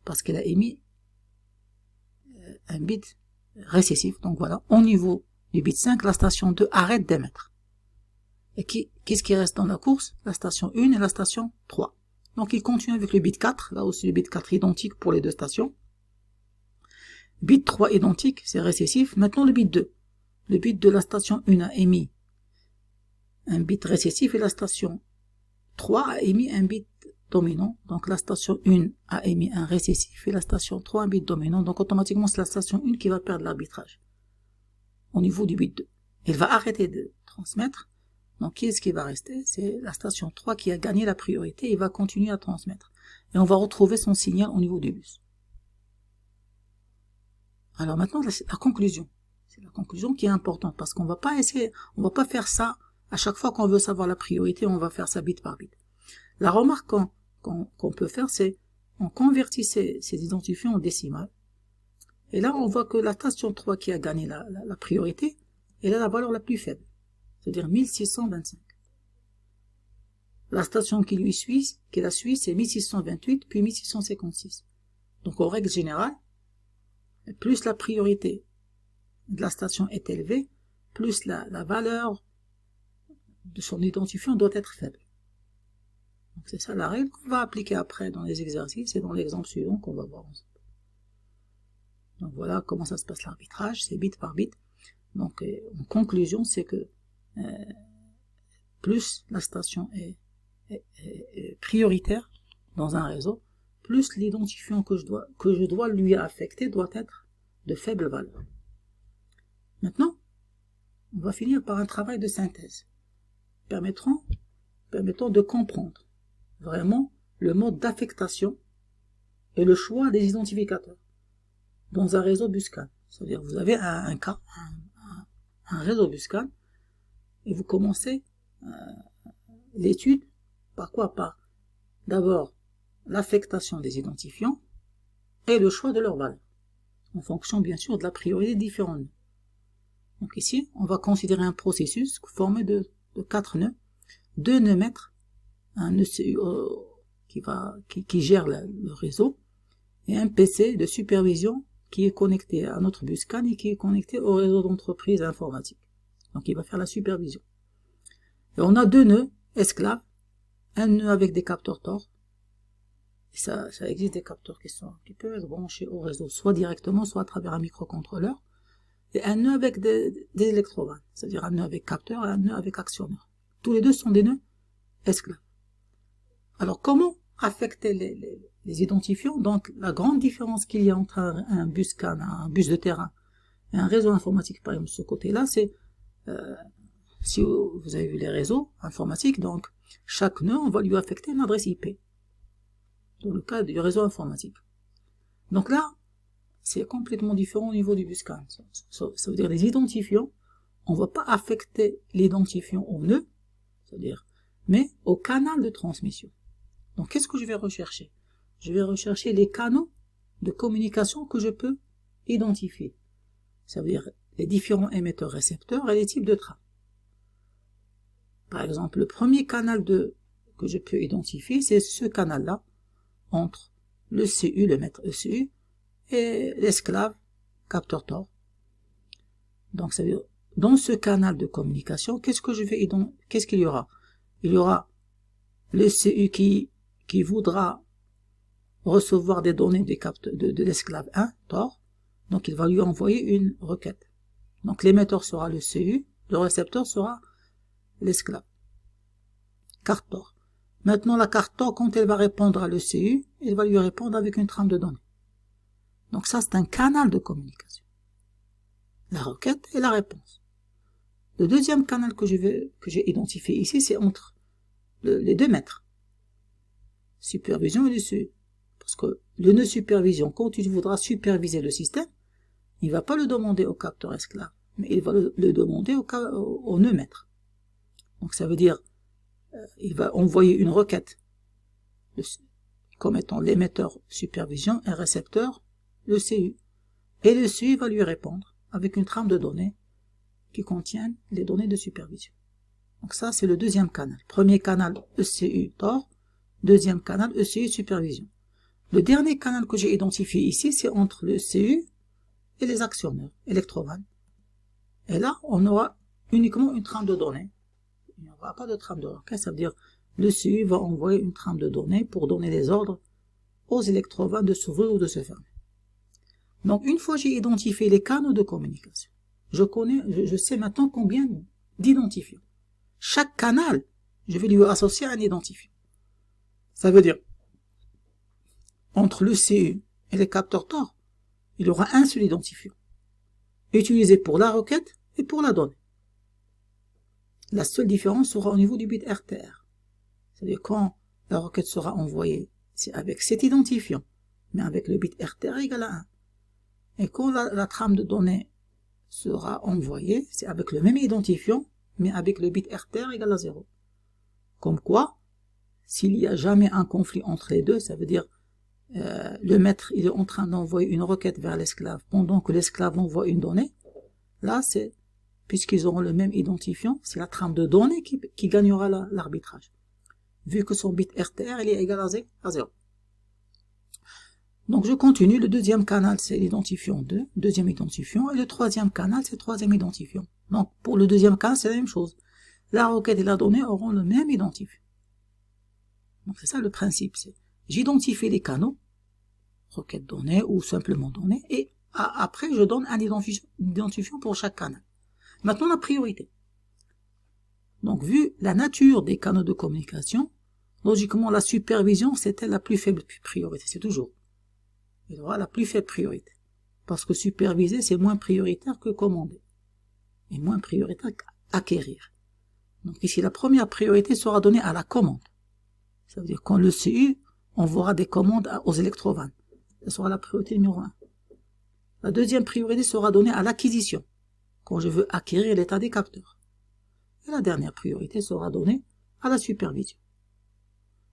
Parce qu'elle a émis un bit récessif. Donc voilà, au niveau du bit 5, la station 2 arrête d'émettre. Et qu'est-ce qui reste dans la course? La station 1 et la station 3. Donc il continue avec le bit 4, là aussi le bit 4 identique pour les deux stations. Bit 3 identique, c'est récessif. Maintenant le bit 2. Le bit de la station 1 a émis un bit récessif et la station 3 a émis un bit dominant. Donc la station 1 a émis un récessif et la station 3 un bit dominant. Donc automatiquement c'est la station 1 qui va perdre l'arbitrage au niveau du bit 2. Elle va arrêter de transmettre. Donc qu'est-ce qui va rester? C'est la station 3 qui a gagné la priorité et va continuer à transmettre. Et on va retrouver son signal au niveau du bus. Alors maintenant la conclusion. C'est la conclusion qui est importante parce qu'on va pas essayer, on va pas faire ça à chaque fois qu'on veut savoir la priorité, on va faire ça bit par bit. La remarque qu'on peut faire, c'est on convertit ces identifiants en décimales. Et là, on voit que la station 3 qui a gagné la priorité, elle a la valeur la plus faible, c'est-à-dire 1625. La station qui la suit, c'est 1628 puis 1656. Donc, en règle générale, plus la priorité de la station est élevée, plus la valeur de son identifiant doit être faible. Donc c'est ça la règle qu'on va appliquer après dans les exercices et dans l'exemple suivant qu'on va voir ensemble. Donc voilà comment ça se passe l'arbitrage, c'est bit par bit. Donc en conclusion, c'est que plus la station est prioritaire dans un réseau, plus l'identifiant que je dois lui affecter doit être de faible valeur. Maintenant, on va finir par un travail de synthèse permettant de comprendre vraiment le mode d'affectation et le choix des identificateurs dans un réseau BusCAN. C'est-à-dire vous avez un réseau BusCAN et vous commencez l'étude par quoi? Par d'abord l'affectation des identifiants et le choix de leur valeur en fonction bien sûr de la priorité différente. Donc ici, on va considérer un processus formé de 4 nœuds, 2 nœuds maîtres, un nœud CU qui gère le réseau, et un PC de supervision qui est connecté à notre BusCAN et qui est connecté au réseau d'entreprise informatique. Donc il va faire la supervision. Et on a 2 nœuds esclaves, un nœud avec des capteurs Tor, et ça existe des capteurs qui peuvent être branchés au réseau, soit directement, soit à travers un microcontrôleur, et un nœud avec des électrovannes, c'est-à-dire un nœud avec capteur et un nœud avec actionneur. Tous les deux sont des nœuds esclaves. Alors comment affecter les identifiants? Donc la grande différence qu'il y a entre un BusCAN, un bus de terrain, et un réseau informatique, par exemple, de ce côté-là, c'est, si vous avez vu les réseaux informatiques, donc chaque nœud, on va lui affecter une adresse IP, dans le cas du réseau informatique. Donc là, c'est complètement différent au niveau du BusCAN. Ça veut dire les identifiants, on ne va pas affecter l'identifiant au nœud, c'est-à-dire, mais au canal de transmission. Donc qu'est-ce que je vais rechercher? Je vais rechercher les canaux de communication que je peux identifier. Ça veut dire les différents émetteurs-récepteurs et les types de trames. Par exemple, le premier canal que je peux identifier, c'est ce canal-là, entre le CU, le maître ECU, et l'esclave capteur Tor. Donc ça veut dire, dans ce canal de communication, qu'est-ce qu'il y aura? Il y aura le CU qui voudra recevoir des données de l'esclave 1, Tor, donc il va lui envoyer une requête. Donc l'émetteur sera le CU, le récepteur sera l'esclave, carte Tor. Maintenant la carte Tor, quand elle va répondre à le CU, elle va lui répondre avec une trame de données. Donc ça, c'est un canal de communication. La requête et la réponse. Le deuxième canal que j'ai identifié ici, c'est entre les 2 maîtres. Supervision et le CU. Parce que le nœud supervision, quand il voudra superviser le système, il ne va pas le demander au capteur esclave, mais il va le demander au nœud maître. Donc ça veut dire, il va envoyer une requête comme étant l'émetteur supervision et récepteur le CU. Et le CU va lui répondre avec une trame de données qui contiennent les données de supervision. Donc ça, c'est le deuxième canal. Premier canal, ECU Tor. Deuxième canal, ECU supervision. Le dernier canal que j'ai identifié ici, c'est entre le CU et les actionneurs, Electrovan Et là, on aura uniquement une trame de données. Il n'y aura pas de trame de requête. Ça veut dire le CU va envoyer une trame de données pour donner des ordres aux électrovanes de s'ouvrir ou de se fermer. Donc, une fois j'ai identifié les canaux de communication, je sais maintenant combien d'identifiants. Chaque canal, je vais lui associer un identifiant. Ça veut dire, entre le CU et les capteurs TOR, il y aura un seul identifiant, utilisé pour la requête et pour la donnée. La seule différence sera au niveau du bit RTR. C'est-à-dire quand la requête sera envoyée, c'est avec cet identifiant, mais avec le bit RTR égal à 1. Et quand la trame de données sera envoyée, c'est avec le même identifiant, mais avec le bit RTR égal à 0. Comme quoi, s'il n'y a jamais un conflit entre les deux, ça veut dire le maître il est en train d'envoyer une requête vers l'esclave pendant que l'esclave envoie une donnée, là c'est, puisqu'ils auront le même identifiant, c'est la trame de données qui gagnera l'arbitrage, vu que son bit RTR il est égal à 0. Donc je continue, le deuxième canal c'est l'identifiant 2, deuxième identifiant, et le troisième canal c'est le troisième identifiant. Donc pour le deuxième canal c'est la même chose, la requête et la donnée auront le même identifiant. Donc c'est ça le principe, c'est j'identifie les canaux, requête donnée ou simplement donnée, et après je donne un identifiant pour chaque canal. Maintenant la priorité. Donc vu la nature des canaux de communication, logiquement la supervision c'était la plus faible priorité, c'est toujours. Il aura la plus faible priorité. Parce que superviser c'est moins prioritaire que commander. Et moins prioritaire qu'acquérir. Donc ici la première priorité sera donnée à la commande. Ça veut dire quand le CU enverra des commandes aux électrovanes. Ce sera la priorité numéro 1. La deuxième priorité sera donnée à l'acquisition, quand je veux acquérir l'état des capteurs. Et la dernière priorité sera donnée à la supervision.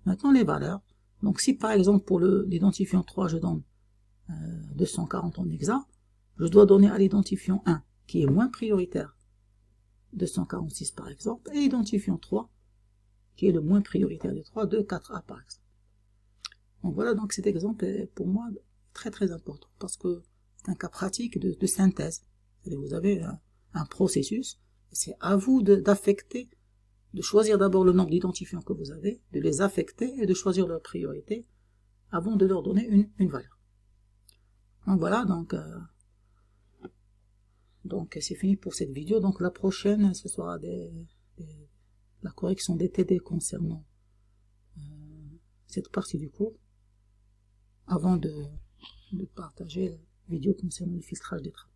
Maintenant les valeurs. Donc si par exemple pour l'identifiant 3 je donne 240 en hexa, je dois donner à l'identifiant 1 qui est moins prioritaire, 246 par exemple, et l'identifiant 3 qui est le moins prioritaire des 3, 2,4A par exemple. Donc voilà, donc cet exemple est pour moi très très important parce que c'est un cas pratique de synthèse. Vous avez un processus, c'est à vous d'affecter, de choisir d'abord le nombre d'identifiants que vous avez, de les affecter et de choisir leur priorité avant de leur donner une valeur. Donc voilà, donc c'est fini pour cette vidéo. Donc la prochaine, ce sera la correction des TD concernant cette partie du cours, avant de partager la vidéo concernant le filtrage des travaux.